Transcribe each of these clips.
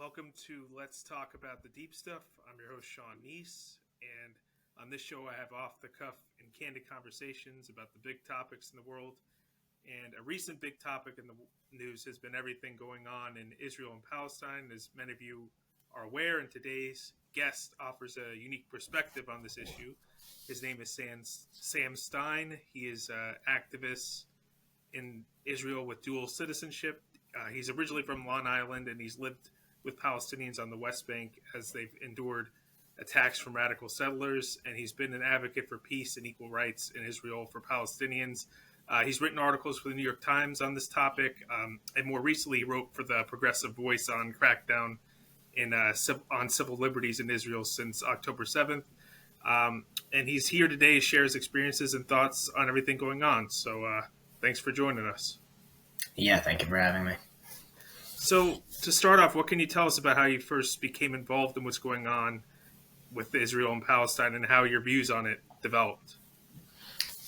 Welcome to Let's Talk About the Deep Stuff. I'm your host, Sean Kneese, and on this show I have off-the-cuff and candid conversations about the big topics in the world. And a recent big topic in the news has been everything going on in Israel and Palestine, as many of you are aware, and today's guest offers a unique perspective on this issue. His name is Sam Stein. He is an activist in Israel with dual citizenship. He's originally from Long Island, and he's lived with Palestinians on the West Bank as they've endured attacks from radical settlers. And he's been an advocate for peace and equal rights in Israel for Palestinians. He's written articles for the New York Times on this topic, and more recently he wrote for the Progressive Voice on crackdown on civil liberties in Israel since October 7th. And he's here today to share his experiences and thoughts on everything going on. So thanks for joining us. Yeah, thank you for having me. So to start off, what can you tell us about how you first became involved in what's going on with Israel and Palestine and how your views on it developed?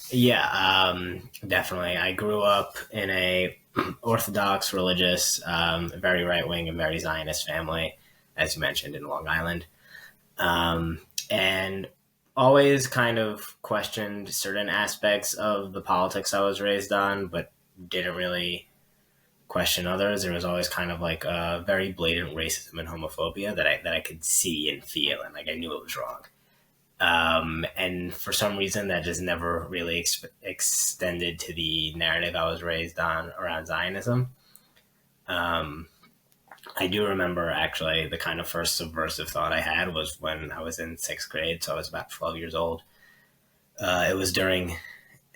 Yeah, definitely. I grew up in a Orthodox, religious, very right-wing and very Zionist family, as you mentioned, in Long Island. And always kind of questioned certain aspects of the politics I was raised on, but didn't really question others. There was always kind of like a very blatant racism and homophobia that I could see and feel, and like I knew it was wrong. And for some reason that just never really extended to the narrative I was raised on around Zionism. I do remember actually the kind of first subversive thought I had was when I was in sixth grade, so I was about 12 years old. It was during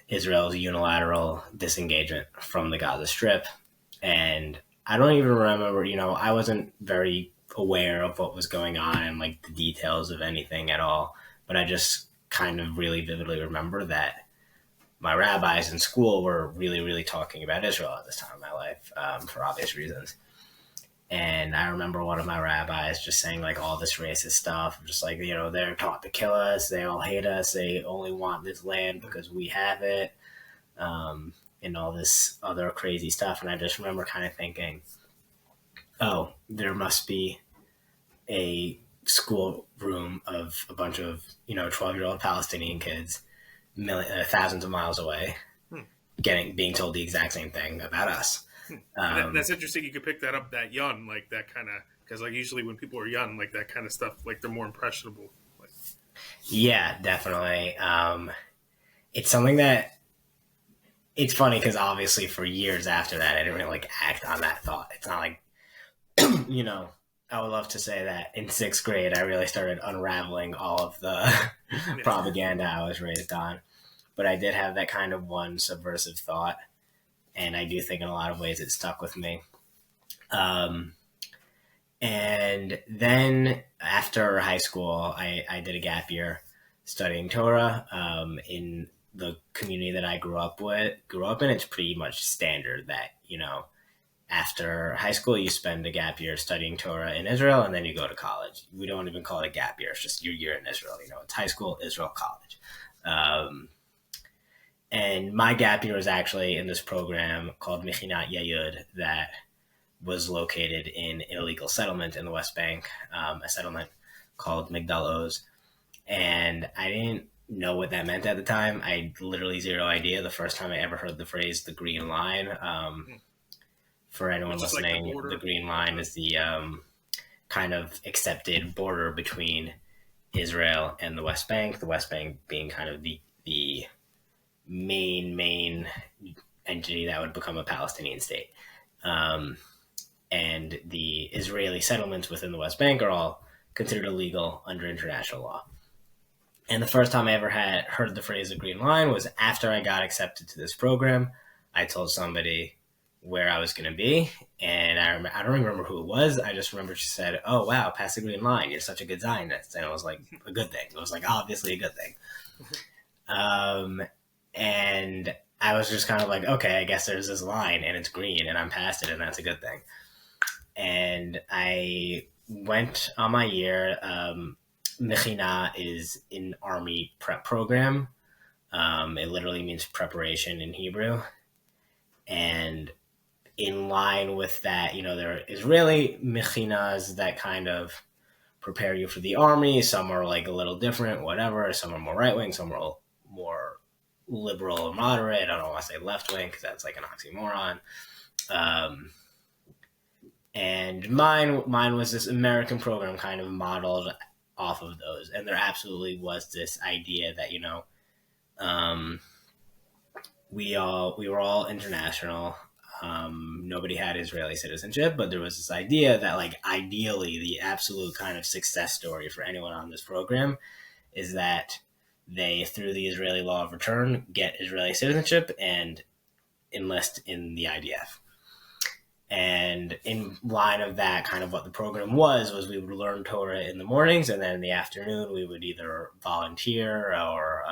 Israel's unilateral disengagement from the Gaza Strip. And I don't even remember, I wasn't very aware of what was going on and like the details of anything at all. But I just kind of really vividly remember that my rabbis in school were really, really talking about Israel at this time in my life, for obvious reasons. And I remember one of my rabbis just saying like all this racist stuff, just like, they're taught to kill us. They all hate us. They only want this land because we have it. And all this other crazy stuff. And I just remember kind of thinking, oh, there must be a school room of a bunch of, 12-year-old Palestinian kids, thousands of miles away, being told the exact same thing about us. That's interesting. You could pick that up that young, like that kind of, because like usually when people are young, like that kind of stuff, like they're more impressionable. Like, yeah, definitely. It's something that, it's funny because obviously for years after that, I didn't really like act on that thought. It's not like, I would love to say that in sixth grade, I really started unraveling all of the propaganda I was raised on. But I did have that kind of one subversive thought. And I do think in a lot of ways it stuck with me. And then after high school, I did a gap year studying Torah in the community that I grew up in. It's pretty much standard that, after high school, you spend a gap year studying Torah in Israel, and then you go to college. We don't even call it a gap year. It's just your year in Israel. It's high school, Israel, college. And my gap year was actually in this program called Mechinat Yayud that was located in an illegal settlement in the West Bank, a settlement called Migdal Oz. And I didn't know what that meant at the time. I had literally zero idea. The first time I ever heard the phrase "the green line," for anyone listening, like the green line is the kind of accepted border between Israel and the West Bank. The West Bank being kind of the main entity that would become a Palestinian state, and the Israeli settlements within the West Bank are all considered illegal under international law. And the first time I ever had heard the phrase "the green line" was after I got accepted to this program. I told somebody where I was going to be, and I don't remember who it was. I just remember she said, "Oh, wow, pass the green line. You're such a good Zionist." And it was like a good thing. It was like obviously a good thing. And I was just kind of like, okay, I guess there's this line, and it's green, and I'm past it, and that's a good thing. And I went on my year. Mechina is an army prep program. It literally means preparation in Hebrew. And in line with that, there are Israeli mechinas that kind of prepare you for the army. Some are like a little different, whatever. Some are more right wing, some are more liberal or moderate. I don't want to say left wing because that's like an oxymoron. And mine was this American program kind of modeled off of those. And there absolutely was this idea that, we were all international. Nobody had Israeli citizenship, but there was this idea that, like, ideally, the absolute kind of success story for anyone on this program is that they, through the Israeli law of return, get Israeli citizenship and enlist in the IDF. And in line of that, kind of what the program was we would learn Torah in the mornings, and then in the afternoon we would either volunteer or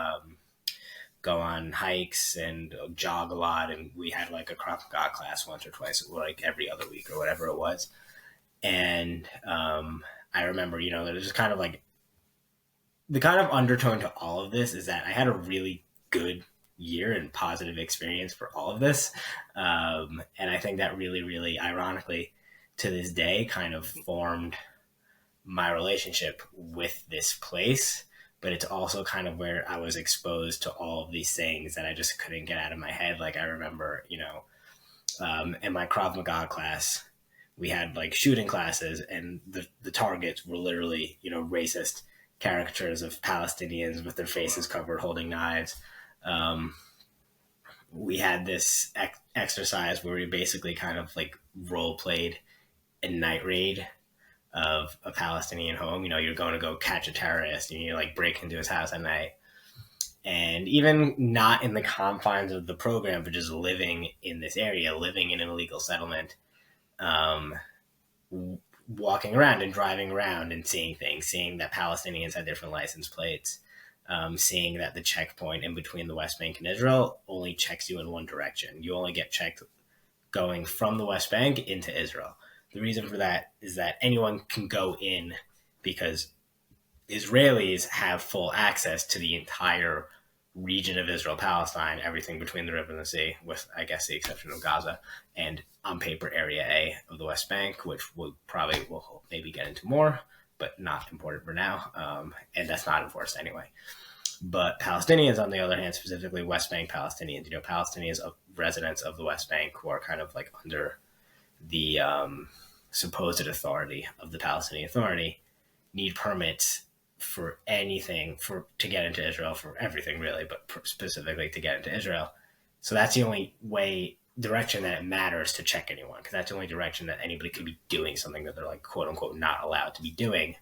go on hikes and jog a lot. And we had like a Krav Maga class once or twice, like every other week or whatever it was. And I remember, there's just kind of like the kind of undertone to all of this is that I had a really good year and positive experience for all of this. And I think that really, really ironically to this day kind of formed my relationship with this place. But it's also kind of where I was exposed to all of these things that I just couldn't get out of my head. Like I remember, in my Krav Maga class, we had like shooting classes, and the targets were literally, racist caricatures of Palestinians with their faces covered holding knives. We had this exercise where we basically kind of like role played a night raid of a Palestinian home. You're going to go catch a terrorist and you like break into his house at night. And even not in the confines of the program, but just living in this area, living in an illegal settlement, walking around and driving around and seeing things, seeing that Palestinians had different license plates, seeing that the checkpoint in between the West Bank and Israel only checks you in one direction. You only get checked going from the West Bank into Israel. The reason for that is that anyone can go in because Israelis have full access to the entire region of Israel-Palestine, everything between the river and the sea, with, I guess, the exception of Gaza, and on paper, Area A of the West Bank, which we'll maybe get into more, but not important for now, and that's not enforced anyway. But Palestinians, on the other hand, specifically West Bank Palestinians, Palestinians of residents of the West Bank who are kind of like under the supposed authority of the Palestinian Authority, need permits for anything, to get into Israel, for everything really, but specifically to get into Israel. So that's the only direction that it matters to check anyone, because that's the only direction that anybody could be doing something that they're like quote unquote not allowed to be doing.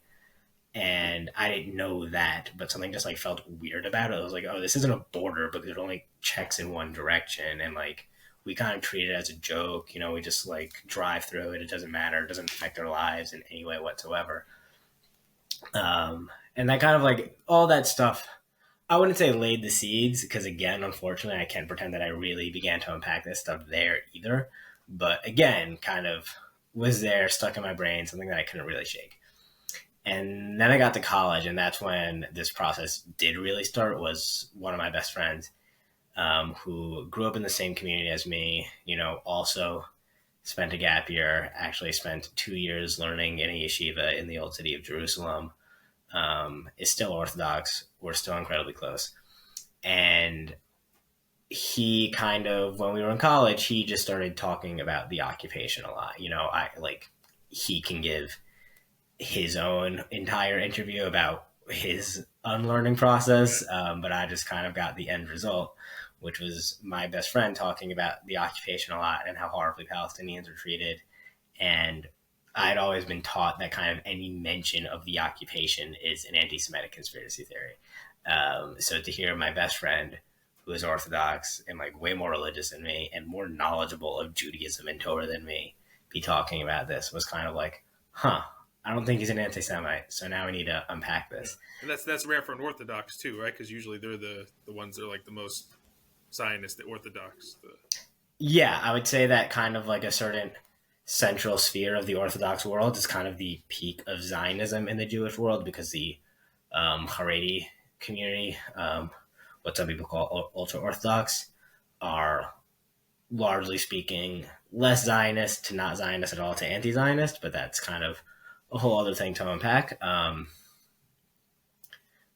And I didn't know that, but something just like felt weird about it. I was like, oh, this isn't a border, but it only checks in one direction. And like, we kind of treat it as a joke. We just like drive through it. It doesn't matter. It doesn't affect our lives in any way whatsoever. And that kind of like all that stuff, I wouldn't say laid the seeds, because again, unfortunately, I can't pretend that I really began to unpack this stuff there either. But again, kind of was there, stuck in my brain, something that I couldn't really shake. And then I got to college, and that's when this process did really start. Was one of my best friends who grew up in the same community as me, also spent a gap year, actually spent 2 years learning in a yeshiva in the old city of Jerusalem, is still Orthodox. We're still incredibly close. And he kind of, when we were in college, he just started talking about the occupation a lot. He can give his own entire interview about his unlearning process, but I just kind of got the end result, which was my best friend talking about the occupation a lot and how horribly Palestinians are treated. And I'd always been taught that kind of any mention of the occupation is an anti-Semitic conspiracy theory. So to hear my best friend, who is Orthodox and like way more religious than me and more knowledgeable of Judaism and Torah than me, be talking about this was kind of like, I don't think he's an anti-Semite, so now we need to unpack this. And that's rare for an Orthodox too, right? Because usually they're the ones that are like the most Zionist, the Orthodox. Yeah, I would say that kind of like a certain central sphere of the Orthodox world is kind of the peak of Zionism in the Jewish world, because the Haredi community, what some people call ultra-Orthodox, are largely speaking less Zionist to not Zionist at all to anti-Zionist, but that's kind of a whole other thing to unpack.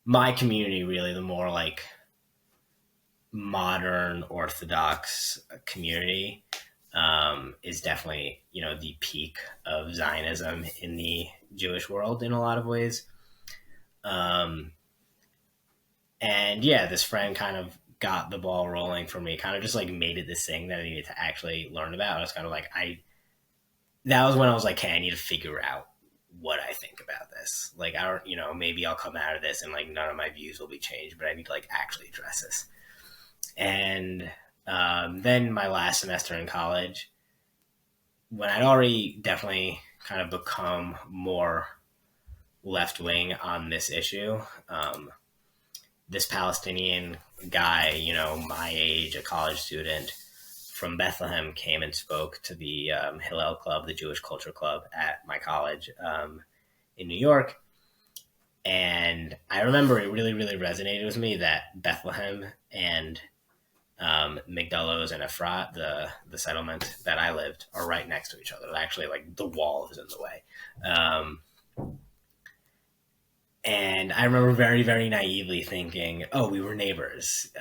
My community, really, the more like modern Orthodox community, is definitely, the peak of Zionism in the Jewish world in a lot of ways. And yeah, this friend kind of got the ball rolling for me, kind of just like made it this thing that I needed to actually learn about. I was kind of like, that was when I was like, okay, I need to figure out what I think about this. Like, I don't, maybe I'll come out of this and like none of my views will be changed, but I need to like actually address this. And then my last semester in college, when I'd already definitely kind of become more left wing on this issue, this Palestinian guy, my age, a college student from Bethlehem, came and spoke to the Hillel Club, the Jewish Culture Club at my college in New York. And I remember it really, really resonated with me that Bethlehem and Migdalos and Efrat, the settlement that I lived, are right next to each other. Actually, like the wall is in the way. And I remember very, very naively thinking, oh, we were neighbors,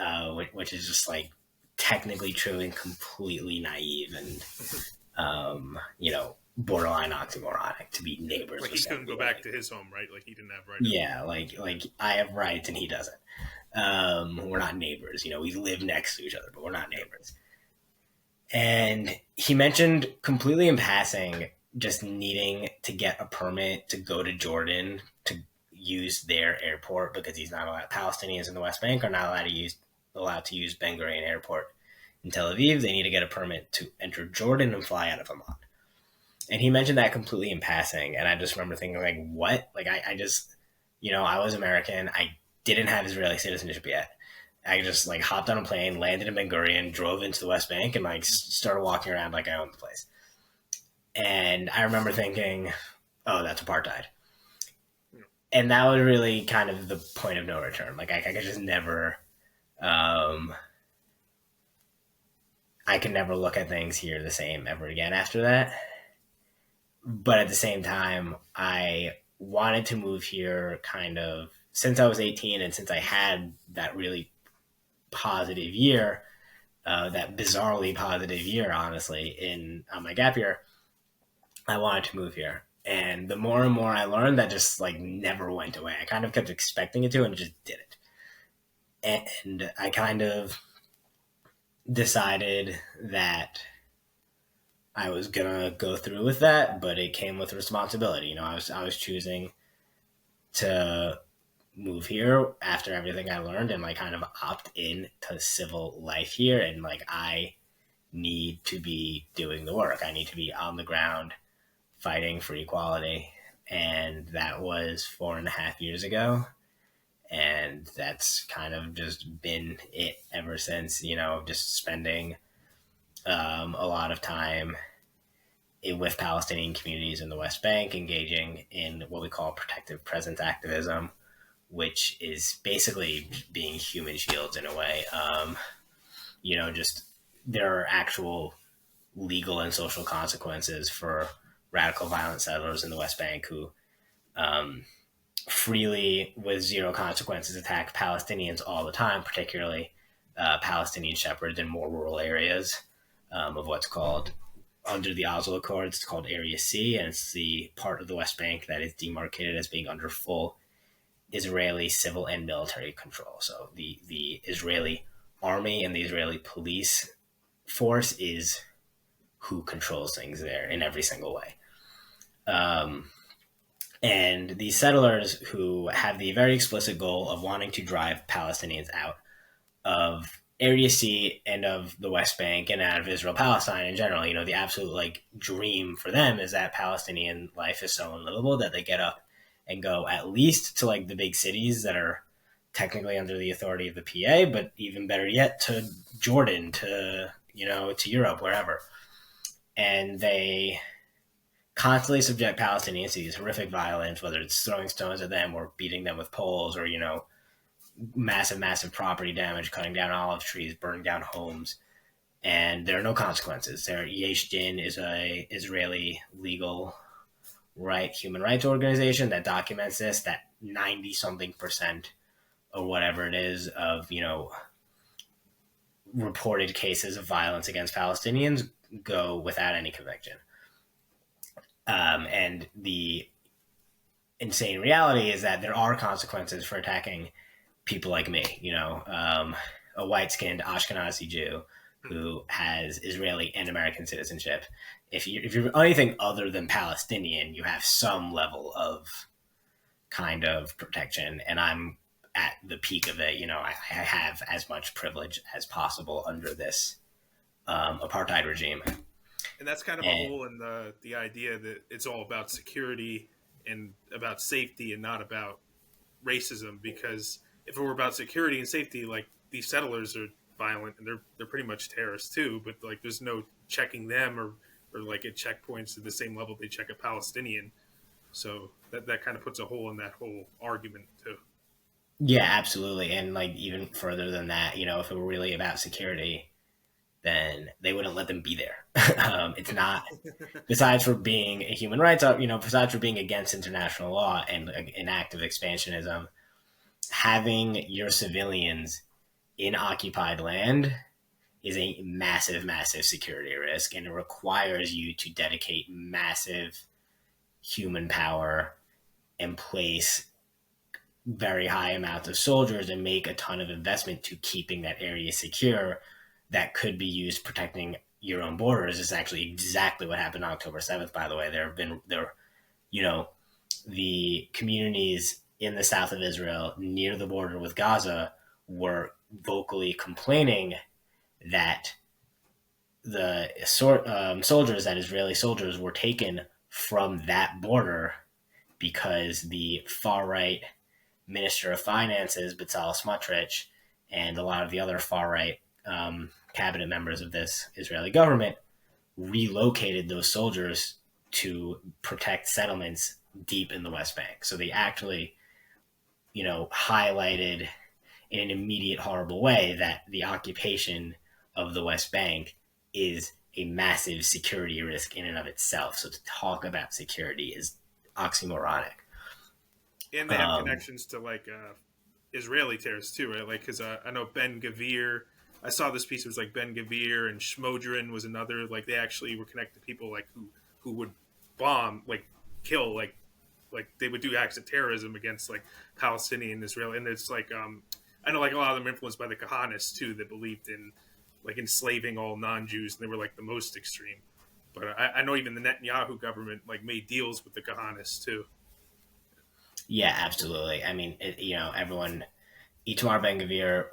which is just like technically true and completely naive and, borderline oxymoronic to be neighbors. Like he couldn't go back to his home, right? Like he didn't have rights. Yeah, like I have rights and he doesn't. We're not neighbors. We live next to each other, but we're not neighbors. And he mentioned completely in passing just needing to get a permit to go to Jordan to use their airport because he's not allowed. Palestinians in the West Bank are not allowed to use Ben Gurion Airport in Tel Aviv. They need to get a permit to enter Jordan and fly out of Amman. And he mentioned that completely in passing, and I just remember thinking, like, what? Like, I just, I was American. I didn't have Israeli citizenship yet. I just, like, hopped on a plane, landed in Ben Gurion, drove into the West Bank, and, like, started walking around like I owned the place. And I remember thinking, oh, that's apartheid. And that was really kind of the point of no return. Like, I could just never, I could never look at things here the same ever again after that. But at the same time, I wanted to move here kind of since I was 18 and since I had that really positive year, that bizarrely positive year, honestly, on my gap year, I wanted to move here. And the more and more I learned, that just like never went away. I kind of kept expecting it to and it just didn't. And I kind of decided that I was gonna go through with that, but it came with responsibility. I was choosing to move here after everything I learned and like kind of opt in to civil life here, and like I need to be doing the work. I need to be on the ground fighting for equality, and that was 4.5 years ago, and that's kind of just been it ever since. Just spending a lot of time with Palestinian communities in the West Bank, engaging in what we call protective presence activism, which is basically being human shields in a way. Just there are actual legal and social consequences for radical violent settlers in the West Bank who freely, with zero consequences, attack Palestinians all the time, particularly Palestinian shepherds in more rural areas of what's called, under the Oslo Accords, it's called Area C, and it's the part of the West Bank that is demarcated as being under full Israeli civil and military control. So the Israeli army and the Israeli police force is who controls things there in every single way. And these settlers who have the very explicit goal of wanting to drive Palestinians out of Area C and of the West Bank and out of Israel-Palestine in general, the absolute like dream for them is that Palestinian life is so unlivable that they get up and go at least to like the big cities that are technically under the authority of the PA, but even better yet, to Jordan, to Europe, wherever. And they constantly subject Palestinians to these horrific violence, whether it's throwing stones at them or beating them with poles or, massive property damage, cutting down olive trees, burning down homes. and there are no consequences. Yesh Din is a Israeli legal human rights organization that documents this, that 90 something percent or whatever it is of, reported cases of violence against Palestinians go without any conviction. And the insane reality is that there are consequences for attacking people like me, a white-skinned Ashkenazi Jew who has Israeli and American citizenship. If you're anything other than Palestinian, you have some level of kind of protection, and I'm at the peak of it. I have as much privilege as possible under this apartheid regime. And that's kind of a hole in the idea that it's all about security and about safety and not about racism. Because if it were about security and safety, like, these settlers are violent and they're pretty much terrorists too. But like, there's no checking them or like at checkpoints at the same level they check a Palestinian. So that kind of puts a hole in that whole argument too. Yeah, absolutely. And like, even further than that, if it were really about security, then they wouldn't let them be there. It's not, besides for being a human rights, besides for being against international law and an act of expansionism, having your civilians in occupied land is a massive, massive security risk, and it requires you to dedicate massive human power and place very high amounts of soldiers and make a ton of investment to keeping that area secure that could be used protecting your own borders. Is actually exactly what happened on October 7th, by the way. The communities in the south of Israel near the border with Gaza were vocally complaining that the soldiers, that Israeli soldiers, were taken from that border because the far-right Minister of Finances, Bezalel Smotrich, and a lot of the other far-right cabinet members of this Israeli government relocated those soldiers to protect settlements deep in the West Bank. So they actually, highlighted in an immediate, horrible way that the occupation of the West Bank is a massive security risk in and of itself. So to talk about security is oxymoronic. And they have connections to like Israeli terrorists too, right? Like, because I know Ben Gavir. I saw this piece. It was like Ben Gavir and Schmodrin was another. Like, they actually were connected to people like who would bomb, like kill, like they would do acts of terrorism against like Palestinian Israel. And it's like I know like a lot of them influenced by the Kahanists too, that believed in like enslaving all non-Jews, and they were like the most extreme. But I know even the Netanyahu government like made deals with the Kahanists too. Yeah, absolutely. I mean, everyone, Itamar Ben-Gvir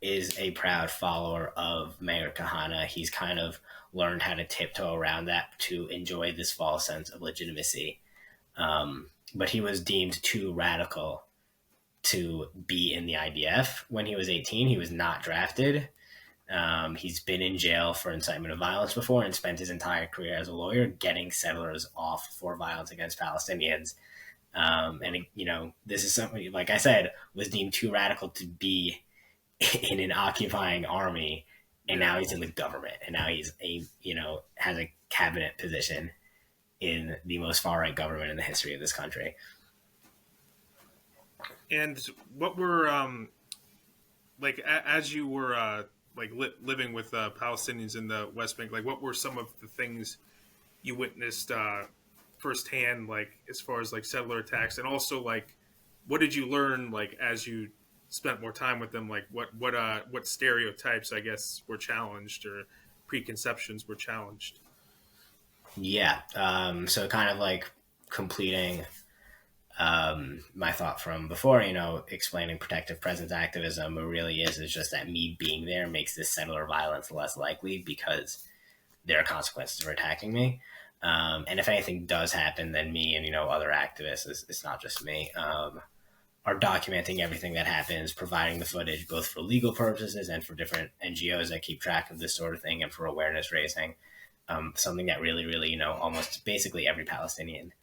is a proud follower of Meir Kahane. He's kind of learned how to tiptoe around that to enjoy this false sense of legitimacy. But he was deemed too radical to be in the IDF. When he was 18, he was not drafted. He's been in jail for incitement of violence before and spent his entire career as a lawyer getting settlers off for violence against Palestinians. This is something, like I said, was deemed too radical to be in an occupying army, and now he's in the government, and now he's has a cabinet position in the most far-right government in the history of this country. And what were like as you were living with Palestinians in the West Bank, like what were some of the things you witnessed firsthand, like as far as like settler attacks, and also like what did you learn like as you spent more time with them, like what stereotypes, I guess, were challenged or preconceptions were challenged? Yeah. So kind of like completing my thought from before, explaining protective presence activism, it really is just that me being there makes this settler violence less likely because there are consequences for attacking me. And if anything does happen, then me and, other activists, it's not just me, are documenting everything that happens, providing the footage both for legal purposes and for different NGOs that keep track of this sort of thing and for awareness raising. Something that really, really, almost basically every Palestinian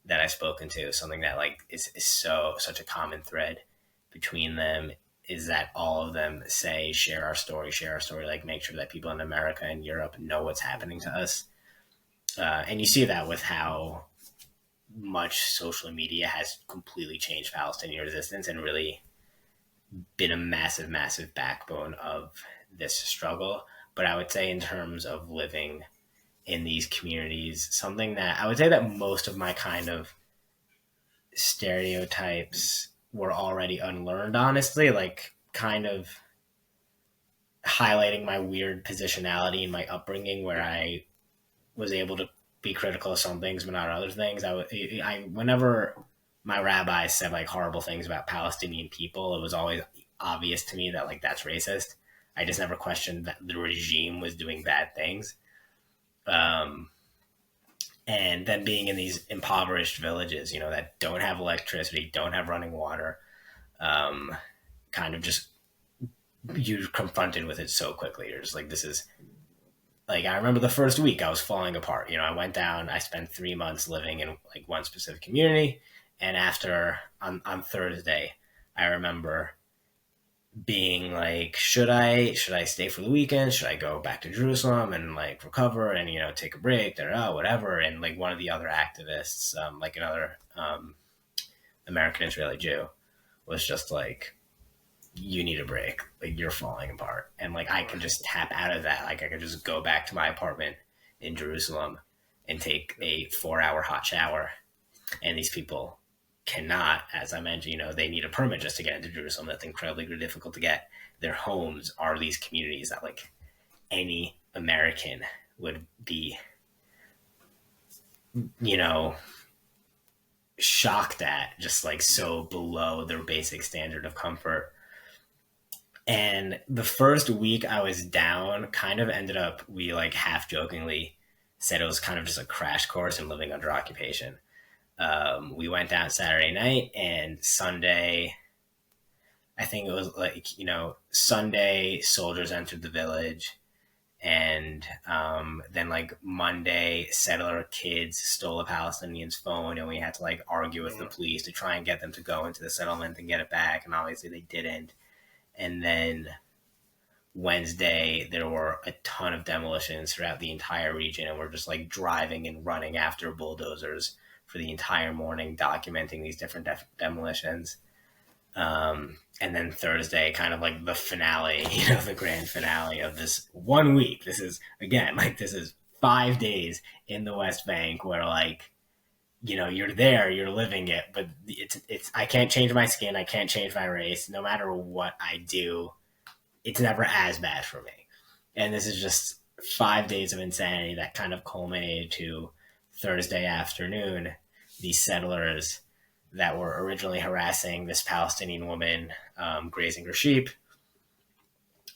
that I've spoken to, something that like is such a common thread between them is that all of them say, share our story, like make sure that people in America and Europe know what's happening to us. And you see that with how much social media has completely changed Palestinian resistance and really been a massive, massive backbone of this struggle. But I would say in terms of living in these communities, something that I would say that most of my kind of stereotypes were already unlearned, honestly, like kind of highlighting my weird positionality in my upbringing where I was able to be critical of some things but not other things. I whenever my rabbis said like horrible things about Palestinian people, it was always obvious to me that like that's racist. I just never questioned that the regime was doing bad things. And then being in these impoverished villages, you know, that don't have electricity, don't have running water, kind of just you're confronted with it so quickly. You're just like, this is like, I remember the first week I was falling apart. You know, I went down, I spent 3 months living in like one specific community. And after on Thursday, I remember being like, should I stay for the weekend? Should I go back to Jerusalem and like recover and, you know, take a break, whatever. And like one of the other activists, like another American Israeli Jew, was just like, you need a break. Like you're falling apart. And like, I can just tap out of that. Like I could just go back to my apartment in Jerusalem and take a 4-hour hot shower. And these people cannot, as I mentioned, you know, they need a permit just to get into Jerusalem. That's incredibly difficult to get. Their homes are these communities that like any American would be, you know, shocked at, just like so below their basic standard of comfort. And the first week I was down kind of ended up, we like half jokingly said it was kind of just a crash course in living under occupation. We went down Saturday night and Sunday, I think it was like, you know, Sunday soldiers entered the village and then like Monday settler kids stole a Palestinian's phone and we had to like argue with the police to try and get them to go into the settlement and get it back. And obviously they didn't. And then Wednesday, there were a ton of demolitions throughout the entire region and we're just like driving and running after bulldozers for the entire morning, documenting these different demolitions. And then Thursday, kind of like the finale, you know, the grand finale of this 1 week. This is, again, like this is 5 days in the West Bank where like, you know, you're there, you're living it, but it's, I can't change my skin. I can't change my race. No matter what I do, it's never as bad for me. And this is just 5 days of insanity that kind of culminated to Thursday afternoon. These settlers that were originally harassing this Palestinian woman grazing her sheep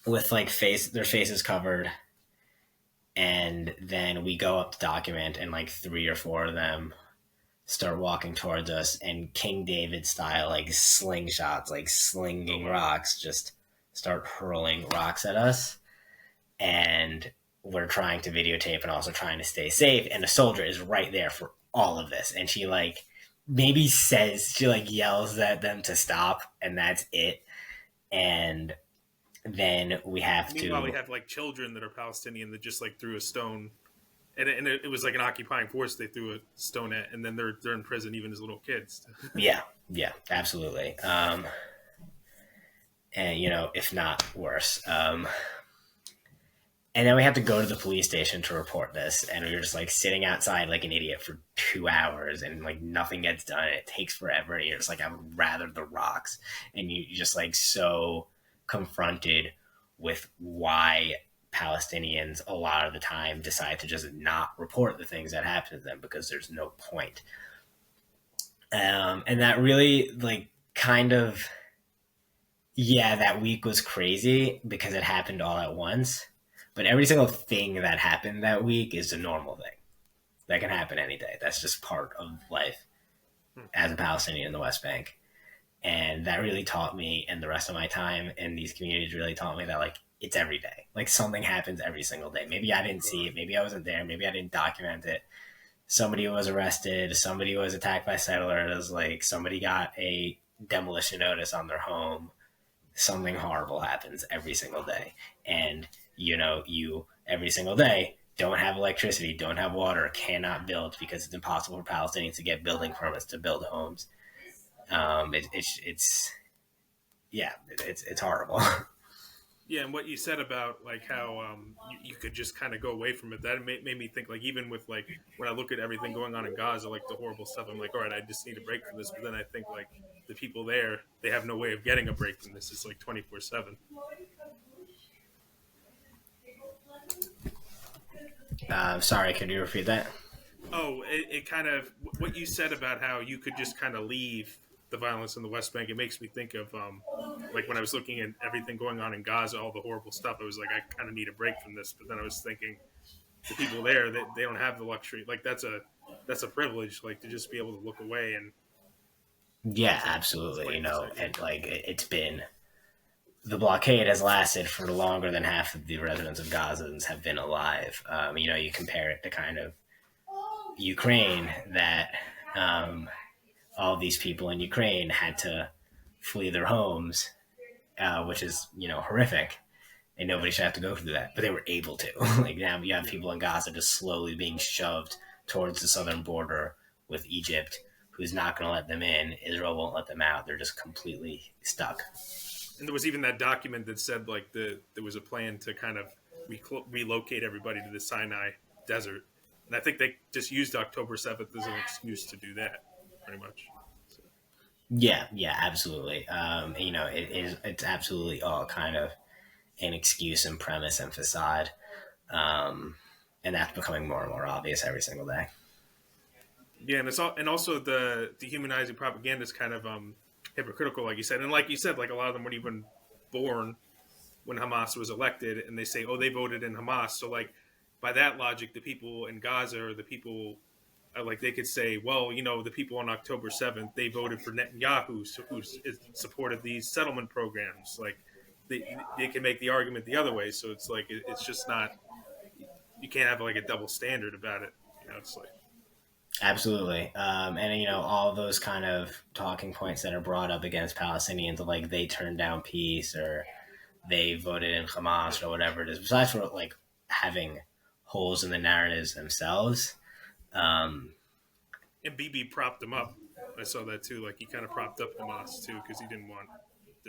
with like their faces covered. And then we go up to document and like 3 or 4 of them start walking towards us and King David style, like slingshots, like slinging rocks, just start hurling rocks at us. And we're trying to videotape and also trying to stay safe. And a soldier is right there for all of this. And she like maybe she like yells at them to stop and that's it. And then we have Meanwhile, we have like children that are Palestinian that just like threw a stone. And it was like an occupying force they threw a stone at, and then they're in prison even as little kids. yeah, absolutely. And you know, if not worse. And then we have to go to the police station to report this, and we were just like sitting outside like an idiot for 2 hours, and like nothing gets done. It takes forever, and you're just like, I would rather the rocks. And you just like so confronted with why Palestinians a lot of the time decide to just not report the things that happen to them because there's no point. And that really like kind of, yeah, that week was crazy because it happened all at once. But every single thing that happened that week is a normal thing. That can happen any day. That's just part of life as a Palestinian in the West Bank. And that really taught me, and the rest of my time in these communities really taught me that like it's every day. Like something happens every single day. Maybe I didn't see it. Maybe I wasn't there. Maybe I didn't document it. Somebody was arrested. Somebody was attacked by settlers. Like somebody got a demolition notice on their home. something horrible happens every single day. And, you every single day don't have electricity, don't have water, cannot build because it's impossible for Palestinians to get building permits to build homes. It's horrible. Yeah, and what you said about like how you could just kind of go away from it, that made me think like even with like when I look at everything going on in Gaza, like the horrible stuff, I'm like, all right, I just need a break from this. But then I think like the people there, they have no way of getting a break from this. It's like 24/7. Sorry, could you repeat that? Oh, it kind of what you said about how you could just kind of leave the violence in the West Bank. It makes me think of like when I was looking at everything going on in Gaza, all the horrible stuff. I was like, I kind of need a break from this. But then I was thinking, the people there, they don't have the luxury. Like that's a privilege, like to just be able to look away and Yeah, absolutely. And like it's been the blockade has lasted for longer than half of the residents of Gazans have been alive. You compare it to kind of Ukraine, that all these people in Ukraine had to flee their homes, which is horrific, and nobody should have to go through that, but they were able to. Like now, you have people in Gaza just slowly being shoved towards the southern border with Egypt, who's not going to let them in. Israel won't let them out. They're just completely stuck. And there was even that document that said like there was a plan to kind of relocate everybody to the Sinai desert, and I think they just used October 7th as an excuse to do that, pretty much. So. Yeah, absolutely. It's absolutely all kind of an excuse and premise and facade, and that's becoming more and more obvious every single day. Yeah, and also the dehumanizing propaganda is kind of hypocritical, like you said, and like you said, like a lot of them weren't even born when Hamas was elected, and they say, oh, they voted in Hamas. So like by that logic, the people in Gaza or the people like they could say, well, the people on October 7th, they voted for Netanyahu, who supported these settlement programs. Like they can make the argument the other way. So it's like it's just not, you can't have like a double standard about it. It's like. Absolutely. And all those kind of talking points that are brought up against Palestinians, like they turned down peace or they voted in Hamas or whatever it is, besides for like having holes in the narratives themselves. And Bibi propped them up. I saw that too. Like he kind of propped up Hamas too because he didn't want.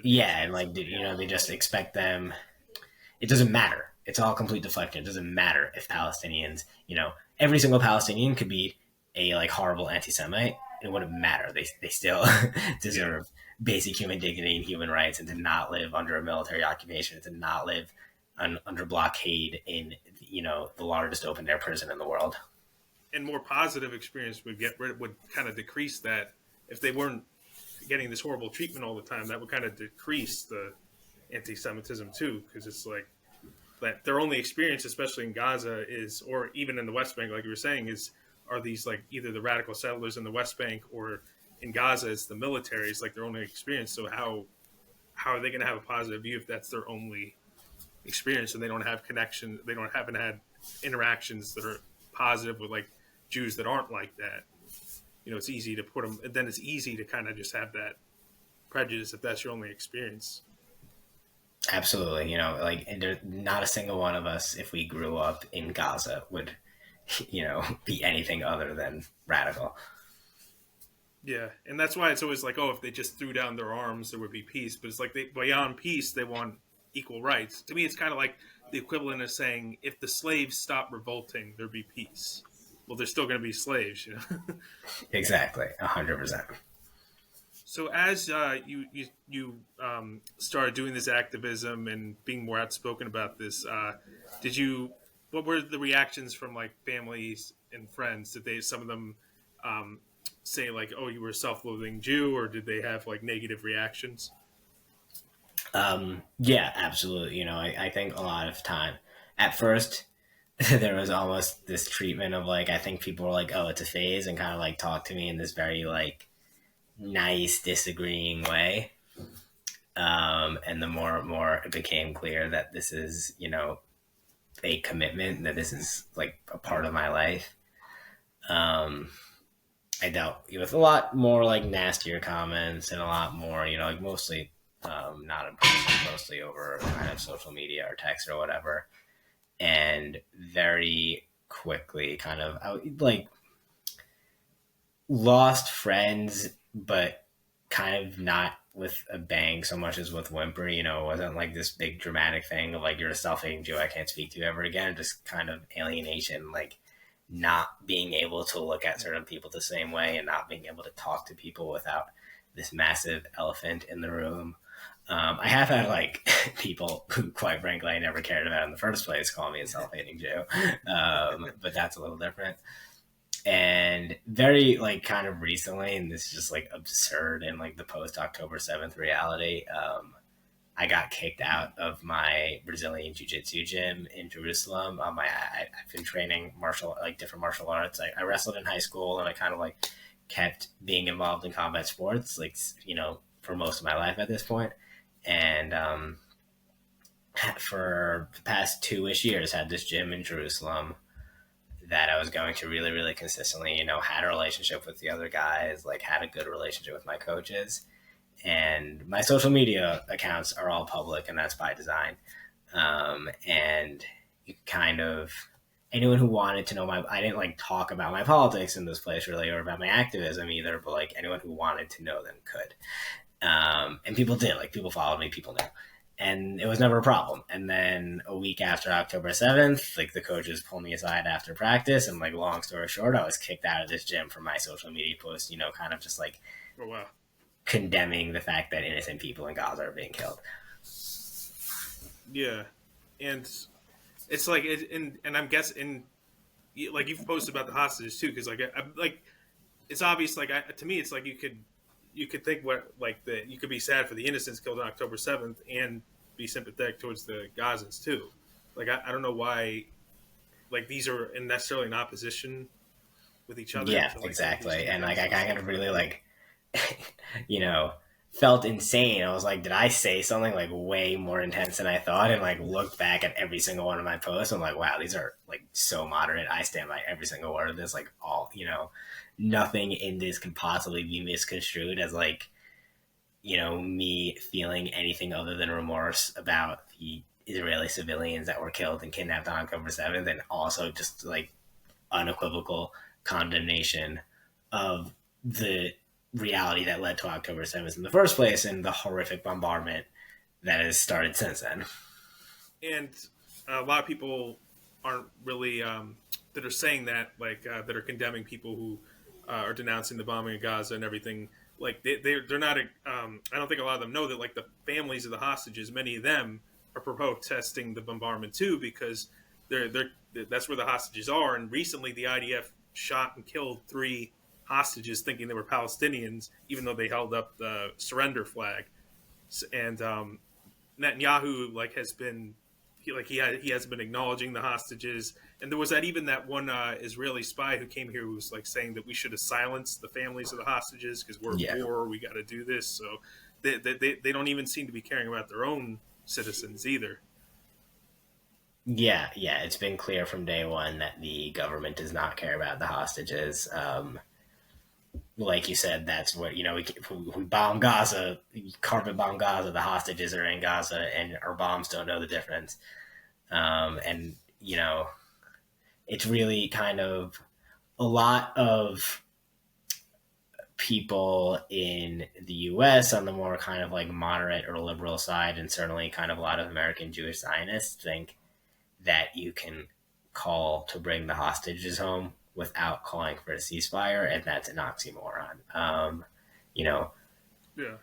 And like they just expect them. It doesn't matter. It's all complete deflection. It doesn't matter if Palestinians, every single Palestinian could be a like horrible anti-Semite. It wouldn't matter. They still deserve basic human dignity and human rights, and to not live under a military occupation, to not live under blockade in the largest open air prison in the world. And more positive experience would kind of decrease that if they weren't getting this horrible treatment all the time. That would kind of decrease the anti-Semitism too, because it's like that their only experience, especially in Gaza, is, or even in the West Bank, like you were saying, are these like either the radical settlers in the West Bank or in Gaza, it's the military. It's like their only experience. So how are they going to have a positive view if that's their only experience and they don't have connection? They haven't had interactions that are positive with like Jews that aren't like that. It's easy to put them. Then it's easy to kind of just have that prejudice if that's your only experience. Absolutely, and not a single one of us, if we grew up in Gaza, would be anything other than radical. Yeah, and that's why it's always like, oh, if they just threw down their arms, there would be peace. But it's like beyond peace, they want equal rights. To me, it's kind of like the equivalent of saying, if the slaves stop revolting, there'd be peace. Well, they're still going to be slaves, Exactly, 100%. So as you started doing this activism and being more outspoken about this, what were the reactions from like families and friends? Did some of them say like, "Oh, you were a self-loathing Jew," or did they have like negative reactions? Yeah, absolutely. I think a lot of time at first there was almost this treatment of like, I think people were like, "Oh, it's a phase," and kind of like talk to me in this very like nice disagreeing way. And the more and more it became clear that this is, a commitment, that this is like a part of my life. I dealt with a lot more like nastier comments and a lot more, like mostly not in person, mostly over kind of social media or text or whatever. And very quickly kind of like lost friends, but kind of not with a bang so much as with whimper. You know, it wasn't like this big dramatic thing of like you're a self-hating Jew, I can't speak to you ever again. Just kind of alienation, like not being able to look at certain people the same way and not being able to talk to people without this massive elephant in the room. I have had like people who, quite frankly, I never cared about in the first place call me a self-hating Jew, but that's a little different. And very like kind of recently, and this is just like absurd in like the post October 7th reality, I got kicked out of my Brazilian jiu-jitsu gym in Jerusalem. I've been training different martial arts. I wrestled in high school, and I kind of like kept being involved in combat sports, like, you know, for most of my life at this point. And for the past 2-ish years, had this gym in Jerusalem that I was going to really, really consistently, you know, had a relationship with the other guys, like had a good relationship with my coaches. And my social media accounts are all public, and that's by design. And you kind of, anyone who wanted to know I didn't like talk about my politics in this place really, or about my activism either, but like anyone who wanted to know them could. And people did, like people followed me, people knew. And it was never a problem. And then a week after October 7th, like the coaches pulled me aside after practice. And like, long story short, I was kicked out of this gym for my social media post, you know, kind of just like Oh, wow. condemning the fact that innocent people in Gaza are being killed. Yeah. And it's like, and I'm guessing, like you've posted about the hostages too, because like, it's obvious, like to me, it's like you could think what like that you could be sad for the innocents killed on October 7th and be sympathetic towards the Gazans too. Like I don't know why, like these are necessarily in opposition with each other. Yeah, so, like, exactly. And like I kind of really like, you know, felt insane. I was like, did I say something like way more intense than I thought? And like looked back at every single one of my posts. I'm like, wow, these are like so moderate. I stand by every single word of this. Like all, you know, nothing in this could possibly be misconstrued as like, you know, me feeling anything other than remorse about the Israeli civilians that were killed and kidnapped on October 7th, and also just like unequivocal condemnation of the reality that led to October 7th in the first place and the horrific bombardment that has started since then. And a lot of people aren't really that are saying that, like that are condemning people who are denouncing the bombing of Gaza and everything. Like they're not. I don't think a lot of them know that like the families of the hostages, many of them are protesting the bombardment too, because that's where the hostages are. And recently, the IDF shot and killed 3 hostages, thinking they were Palestinians, even though they held up the surrender flag. And Netanyahu has been he hasn't been acknowledging the hostages. And there was that one Israeli spy who came here who was like saying that we should have silenced the families of the hostages because we're at war, we got to do this. So they don't even seem to be caring about their own citizens either. Yeah, it's been clear from day one that the government does not care about the hostages. Like you said, that's what, you know, we bomb Gaza, carpet bomb Gaza, the hostages are in Gaza, and our bombs don't know the difference. And, you know, it's really kind of a lot of people in the US on the more kind of like moderate or liberal side, and certainly kind of a lot of American Jewish Zionists think that you can call to bring the hostages home without calling for a ceasefire, and that's an oxymoron. You know, yeah,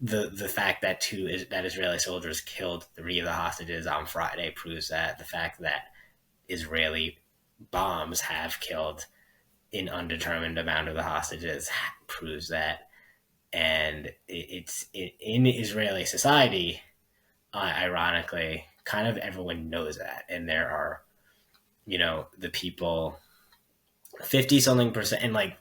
the fact that that Israeli soldiers killed 3 of the hostages on Friday proves that. The fact that Israeli bombs have killed an undetermined amount of the hostages proves that. And it's in Israeli society, ironically, kind of everyone knows that, and there are, you know, the people 50 something percent, and like,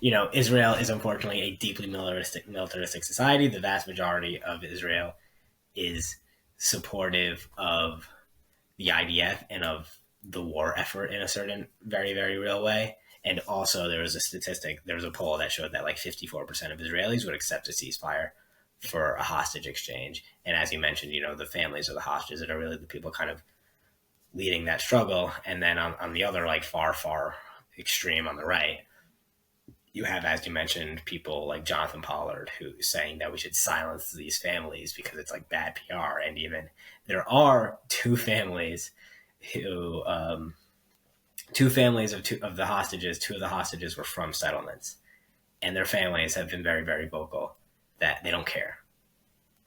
you know, Israel is unfortunately a deeply militaristic society. The vast majority of Israel is supportive of the IDF and of the war effort in a certain very, very real way. And also there was a poll that showed that like 54% of Israelis would accept a ceasefire for a hostage exchange. And as you mentioned, the families of the hostages that are really the people kind of leading that struggle. And then on the other, like far extreme on the right, you have, as you mentioned, people like Jonathan Pollard who's saying that we should silence these families because it's like bad PR. And even there are two families who, two families of the hostages, two of the hostages were from settlements, and their families have been very, very vocal that they don't care.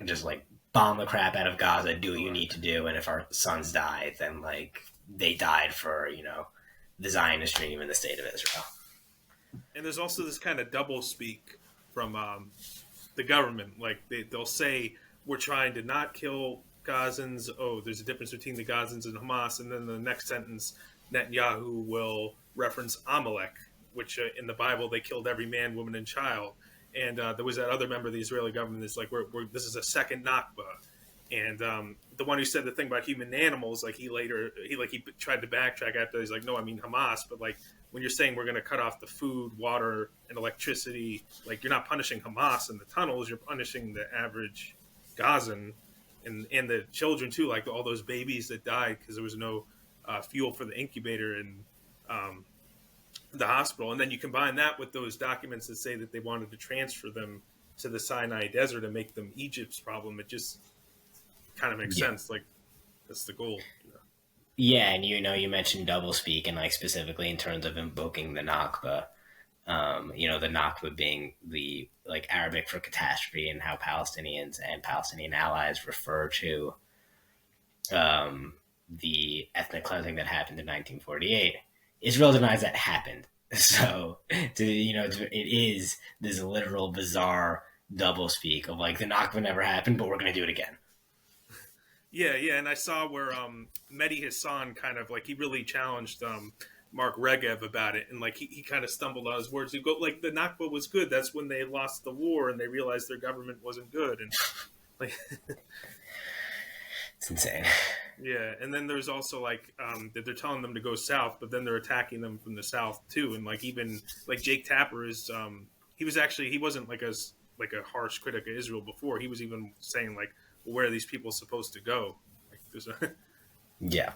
Just like bomb the crap out of Gaza, do what you need to do, and if our sons die, then like they died for the Zionist dream in the state of Israel. And there's also this kind of double speak from the government. Like they'll say we're trying to not kill Gazans. Oh, there's a difference between the Gazans and Hamas, and then the next sentence, Netanyahu will reference Amalek, which in the Bible they killed every man, woman, and child. And there was that other member of the Israeli government that's like, this is a second Nakba. And the one who said the thing about human animals, like he tried to backtrack after. He's like, no, I mean Hamas. But like when you're saying we're going to cut off the food, water, and electricity, like you're not punishing Hamas in the tunnels. You're punishing the average Gazan and the children too, like all those babies that died because there was no fuel for the incubator and the hospital. And then you combine that with those documents that say that they wanted to transfer them to the Sinai Desert and make them Egypt's problem. It just kind of makes sense. Like that's the goal. Yeah, and you mentioned doublespeak, and like specifically in terms of invoking the Nakba. The Nakba being the like Arabic for catastrophe, and how Palestinians and Palestinian allies refer to the ethnic cleansing that happened in 1948. Israel denies that happened. So, it is this literal bizarre doublespeak of like the Nakba never happened, but we're going to do it again. Yeah, and I saw where Mehdi Hassan kind of like he really challenged Mark Regev about it, and like he kind of stumbled on his words. He go like the Nakba was good. That's when they lost the war and they realized their government wasn't good, and like it's insane. Yeah, and then there's also like that they're telling them to go south, but then they're attacking them from the south too, and like even like Jake Tapper is he wasn't like a harsh critic of Israel before. He was even saying like, well, where are these people supposed to go? Like, yeah.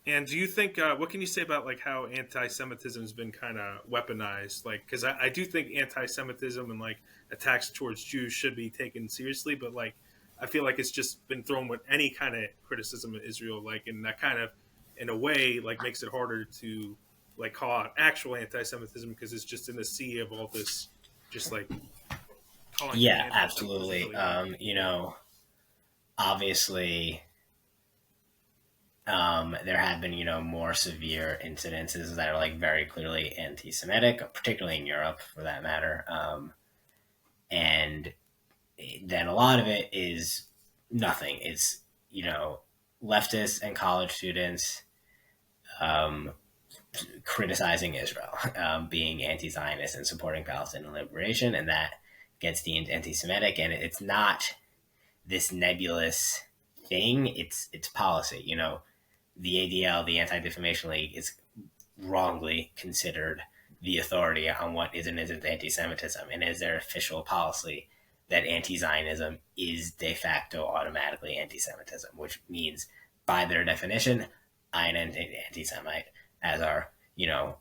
And do you think what can you say about like how anti-Semitism has been kind of weaponized? Like, because I do think anti-Semitism and like attacks towards Jews should be taken seriously, but like I feel like it's just been thrown with any kind of criticism of Israel, like, and that kind of, in a way, like makes it harder to like call out actual anti-Semitism because it's just in the sea of all this, just like. Yeah, absolutely. Obviously, there have been more severe incidences that are like very clearly anti-Semitic, particularly in Europe, for that matter, and then a lot of it is nothing. It's, leftists and college students criticizing Israel, being anti-Zionist and supporting Palestinian liberation, and that gets deemed anti-Semitic. And it's not this nebulous thing. It's policy. The ADL, the Anti-Defamation League, is wrongly considered the authority on what is and isn't anti-Semitism, and is their official policy that anti-Zionism is de facto automatically anti-Semitism, which means, by their definition, I'm an anti-Semite, as are,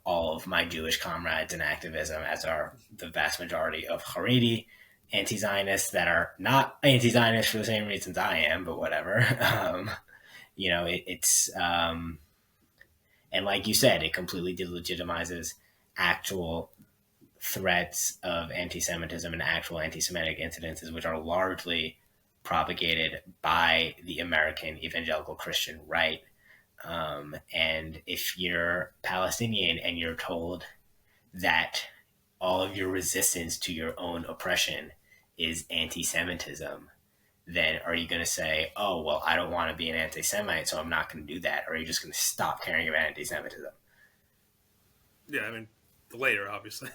all of my Jewish comrades in activism, as are the vast majority of Haredi anti-Zionists that are not anti-Zionist for the same reasons I am, but whatever. And like you said, it completely delegitimizes actual threats of anti-Semitism and actual anti-Semitic incidences, which are largely propagated by the American evangelical Christian right. And if you're Palestinian and you're told that all of your resistance to your own oppression is anti-Semitism, then are you going to say, oh, well, I don't want to be an anti-Semite, so I'm not going to do that? Or are you just going to stop caring about anti-Semitism? Yeah, I mean, the later, obviously.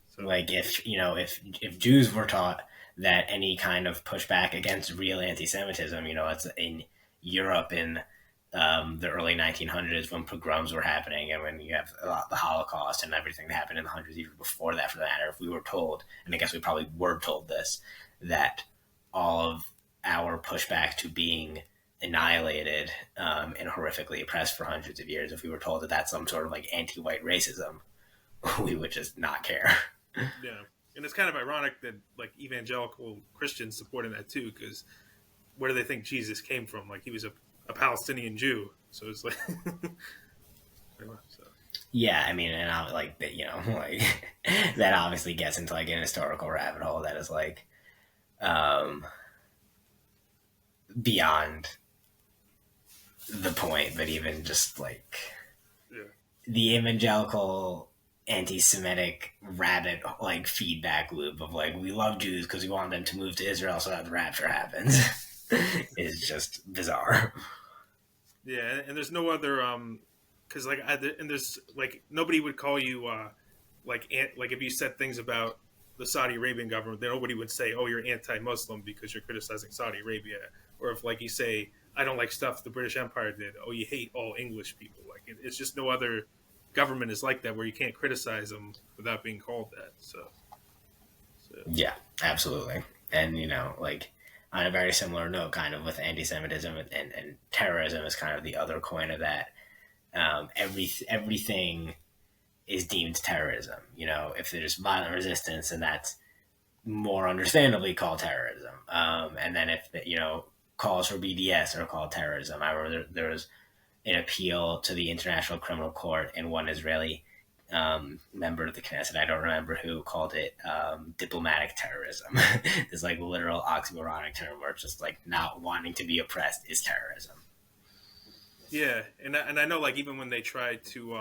So. Like if Jews were taught that any kind of pushback against real anti-Semitism, it's in Europe in the early 1900s when pogroms were happening and when you have the Holocaust and everything that happened in the hundreds even before that, for that matter, if we were told, and I guess we probably were told this, that all of our pushback to being annihilated and horrifically oppressed for hundreds of years, if we were told that that's some sort of like anti-white racism, we would just not care. Yeah, and it's kind of ironic that like evangelical Christians supporting that too, because where do they think Jesus came from? Like he was a Palestinian Jew, so it's like, so. Yeah, I mean, and I, like that, like that obviously gets into like an historical rabbit hole that is like um, beyond the point, but even just like Yeah. the evangelical anti-Semitic rabbit like feedback loop of like we love Jews because we want them to move to Israel so that the rapture happens is just bizarre. Yeah, and there's no other because like and there's like nobody would call you like if you said things about the Saudi Arabian government, then nobody would say, "Oh, you're anti-Muslim because you're criticizing Saudi Arabia," or if like you say, "I don't like stuff the British Empire did," "Oh, you hate all English people." Like it's just no other government is like that where you can't criticize them without being called that. So. Yeah, absolutely. And like on a very similar note, kind of with anti-Semitism and terrorism is kind of the other coin of that. Everything is deemed terrorism. If there's violent resistance, and that's more understandably called terrorism. And then if calls for BDS are called terrorism. I remember there was an appeal to the International Criminal Court, and one Israeli member of the Knesset, I don't remember who, called it diplomatic terrorism. This like literal oxymoronic term where it's just like not wanting to be oppressed is terrorism. Yeah, and I know like even when they tried to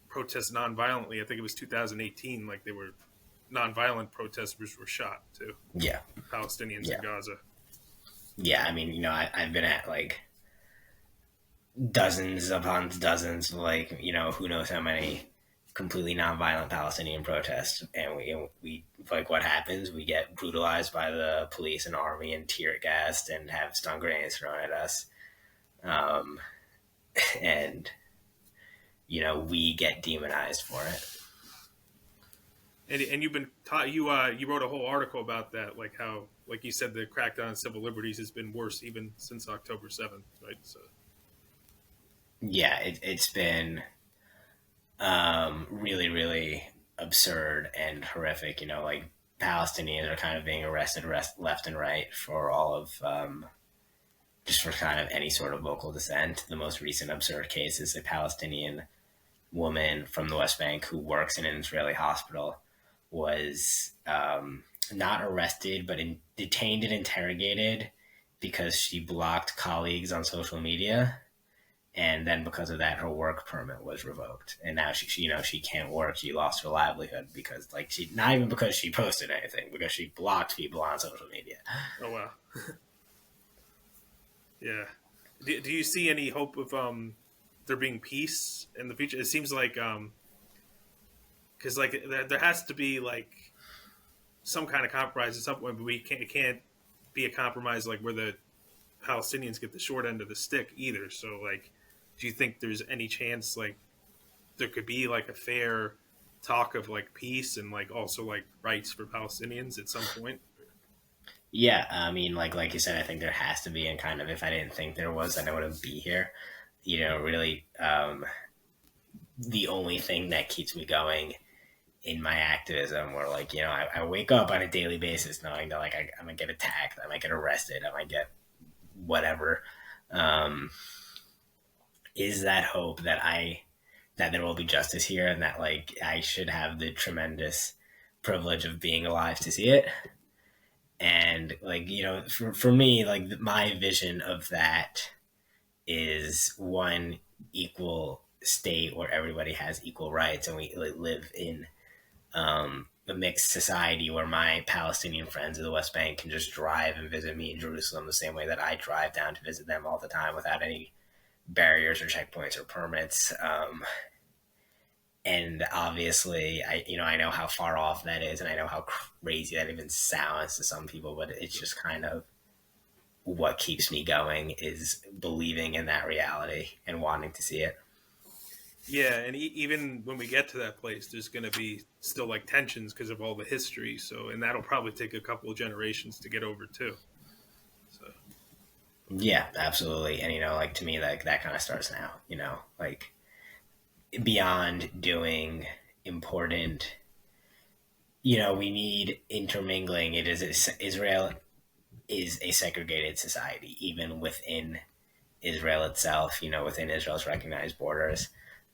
protest non-violently, I think it was 2018, like they were non-violent protesters were shot too. Yeah, Palestinians yeah, in Gaza. yeah. I mean, I've been at like dozens upon dozens, like who knows how many completely nonviolent Palestinian protests, and we like what happens. We get brutalized by the police and army and tear gassed and have stun grenades thrown at us, and we get demonized for it. And you've been taught you wrote a whole article about that, like how like you said the crackdown on civil liberties has been worse even since October 7th, right? So yeah, it's been really, really absurd and horrific. Like Palestinians are kind of being arrested left and right for all of just for kind of any sort of vocal dissent. The most recent absurd case is a Palestinian woman from the West Bank who works in an Israeli hospital was not arrested but detained and interrogated because she blocked colleagues on social media, and then because of that her work permit was revoked, and now she can't work. She lost her livelihood because like she, not even because she posted anything, because she blocked people on social media. oh wow. Yeah. Do you see any hope of there being peace in the future? It seems like because like there has to be like some kind of compromise at some point, but it can't be a compromise like where the Palestinians get the short end of the stick either. So like, do you think there's any chance like there could be like a fair talk of like peace and like also like rights for Palestinians at some point? Yeah, I mean, like you said, I think there has to be, and kind of if I didn't think there was, then I wouldn't be here. Really, the only thing that keeps me going in my activism, where like I wake up on a daily basis knowing that like I might get attacked, I might get arrested, I might get whatever, is that hope that there will be justice here, and that like I should have the tremendous privilege of being alive to see it. And like for me, like my vision of that is one equal state where everybody has equal rights, and we like, live in a mixed society where my Palestinian friends of the West Bank can just drive and visit me in Jerusalem the same way that I drive down to visit them all the time without any barriers or checkpoints or permits. And obviously, I know how far off that is, and I know how crazy that even sounds to some people, but it's just kind of what keeps me going is believing in that reality and wanting to see it. Yeah, and even when we get to that place, there's going to be still like tensions because of all the history. So, and that'll probably take a couple of generations to get over too. So, Yeah, absolutely. And like to me, like that kind of starts now. Like beyond doing important. We need intermingling. Israel is a segregated society, even within Israel itself, within Israel's recognized borders.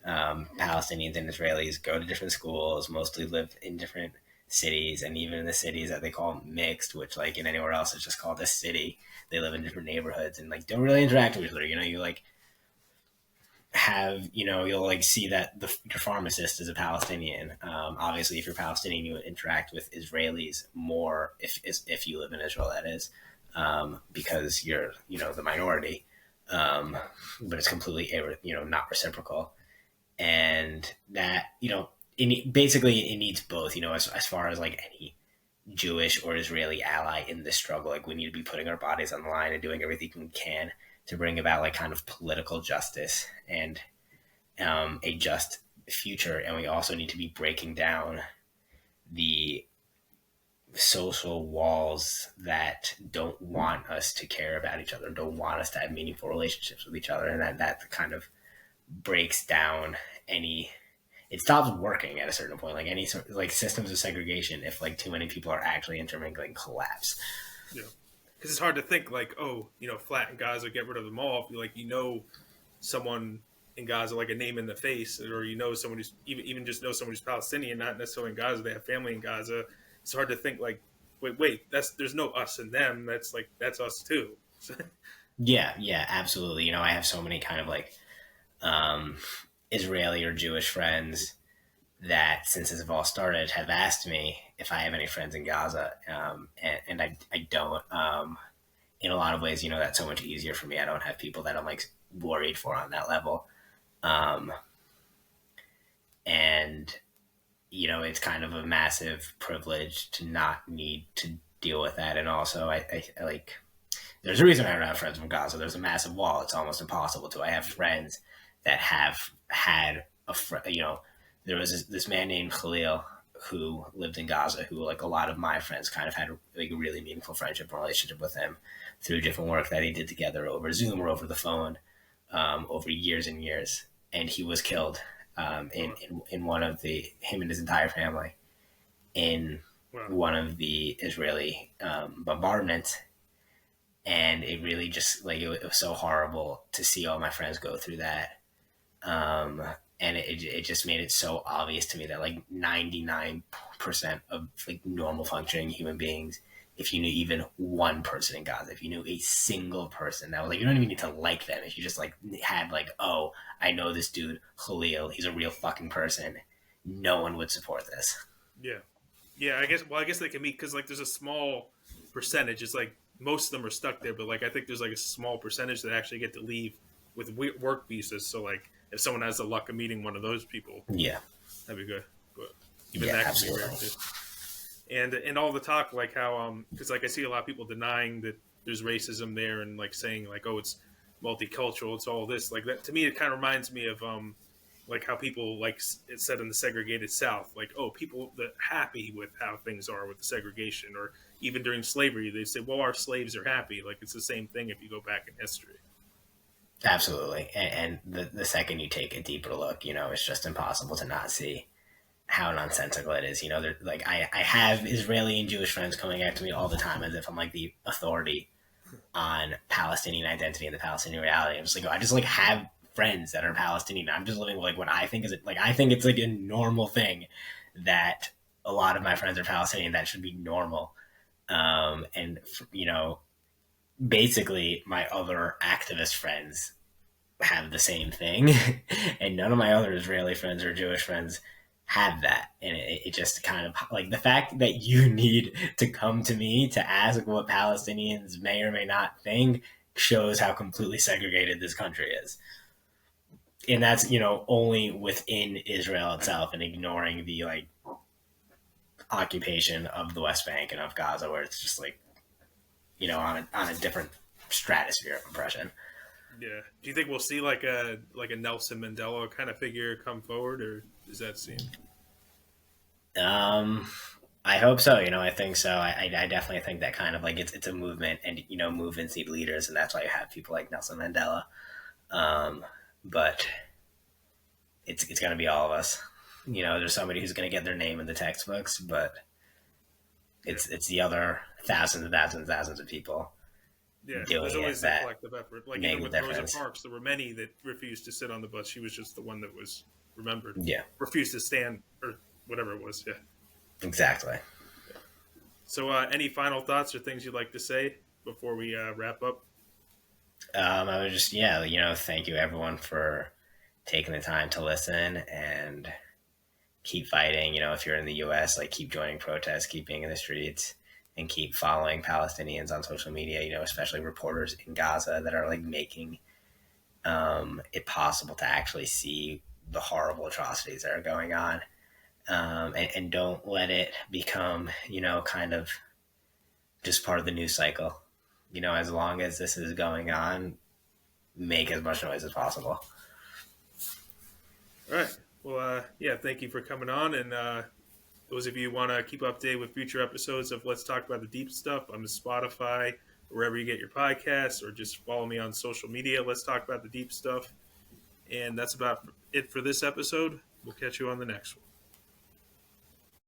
Palestinians and Israelis go to different schools, mostly live in different cities, and even in the cities that they call mixed, which like in anywhere else is just called a city, they live in different neighborhoods and like don't really interact with each other. You like have you'll like see that your pharmacist is a Palestinian. Obviously, if you're Palestinian, you would interact with Israelis more if you live in Israel. That is because you're the minority, but it's completely not reciprocal, and that basically it needs both. As far as like any Jewish or Israeli ally in this struggle, like we need to be putting our bodies on the line and doing everything we can to bring about like kind of political justice and a just future. And we also need to be breaking down the social walls that don't want us to care about each other, don't want us to have meaningful relationships with each other. And that kind of breaks down it stops working at a certain point. Like any sort like systems of segregation, if like too many people are actually intermingling, collapse. yeah, because it's hard to think like, oh, flatten Gaza, get rid of them all. If you like, someone in Gaza, like a name in the face, or someone who's even just know someone who's Palestinian, not necessarily in Gaza, they have family in Gaza. It's hard to think like, wait, there's no us and them. That's us too. Yeah, absolutely. I have so many kind of like Israeli or Jewish friends that since this have all started have asked me if I have any friends in Gaza, and I don't. In a lot of ways, that's so much easier for me. I don't have people that I'm like worried for on that level, and it's kind of a massive privilege to not need to deal with that. And also, I like there's a reason I don't have friends from Gaza. There's a massive wall. It's almost impossible to. I have friends that have had there was this man named Khalil who lived in Gaza, who like a lot of my friends kind of had like a really meaningful friendship and relationship with him through different work that he did together over Zoom or over the phone, over years and years. And he was killed in one of him and his entire family in one of the Israeli bombardments. And it really just like it was so horrible to see all my friends go through that. And it just made it so obvious to me that like 99% of like normal functioning human beings, if you knew even one person in Gaza, if you knew a single person that was like, you don't even need to like them. If you just like had like, oh, I know this dude, Khalil, he's a real fucking person. No one would support this. Yeah. Yeah. I guess they can meet because like there's a small percentage. It's like most of them are stuck there, but like I think there's like a small percentage that actually get to leave with work visas. So like if someone has the luck of meeting one of those people, yeah, that'd be good. But even that can be rare too. And all the talk like how because like I see a lot of people denying that there's racism there and like saying like, oh, it's multicultural, it's all this like that. To me, it kind of reminds me of like how people like it said in the segregated South, like, oh, people that happy with how things are with the segregation, or even during slavery, they say, well, our slaves are happy. Like it's the same thing if you go back in history. Absolutely. And the second you take a deeper look, it's just impossible to not see how nonsensical it is. Like I have Israeli and Jewish friends coming after me all the time as if I'm like the authority on Palestinian identity and the Palestinian reality. I'm just like, I just like have friends that are Palestinian. I'm just living like what I think is like, I think it's like a normal thing that a lot of my friends are Palestinian. That should be normal. And basically my other activist friends have the same thing and none of my other Israeli friends or Jewish friends have that. And it just kind of like the fact that you need to come to me to ask what Palestinians may or may not think shows how completely segregated this country is. And that's only within Israel itself, and ignoring the like occupation of the West Bank and of Gaza, where it's just like on a different stratosphere of oppression. Yeah. Do you think we'll see like a Nelson Mandela kind of figure come forward, or does that seem? I hope so. I think so. I definitely think that kind of like it's a movement, and movements need leaders, and that's why you have people like Nelson Mandela. But it's going to be all of us. There's somebody who's going to get their name in the textbooks, but it's the other thousands and thousands and thousands of people. Yeah, doing there's always it the that collective effort. Like make even the with Rosa difference. Parks, there were many that refused to sit on the bus. She was just the one that was remembered. Yeah, Refused to stand or whatever it was. Yeah. exactly. So, any final thoughts or things you'd like to say before we wrap up? I would just thank you everyone for taking the time to listen and keep fighting. If you're in the U.S., like keep joining protests, keep being in the streets, and keep following Palestinians on social media. Especially reporters in Gaza that are like making it possible to actually see the horrible atrocities that are going on. And don't let it become, kind of just part of the news cycle. As long as this is going on, make as much noise as possible. All right. Well, yeah, thank you for coming on. And those of you who want to keep updated with future episodes of Let's Talk About the Deep Stuff, I'm on Spotify, wherever you get your podcasts, or just follow me on social media. Let's Talk About the Deep Stuff. And that's about it for this episode. We'll catch you on the next one.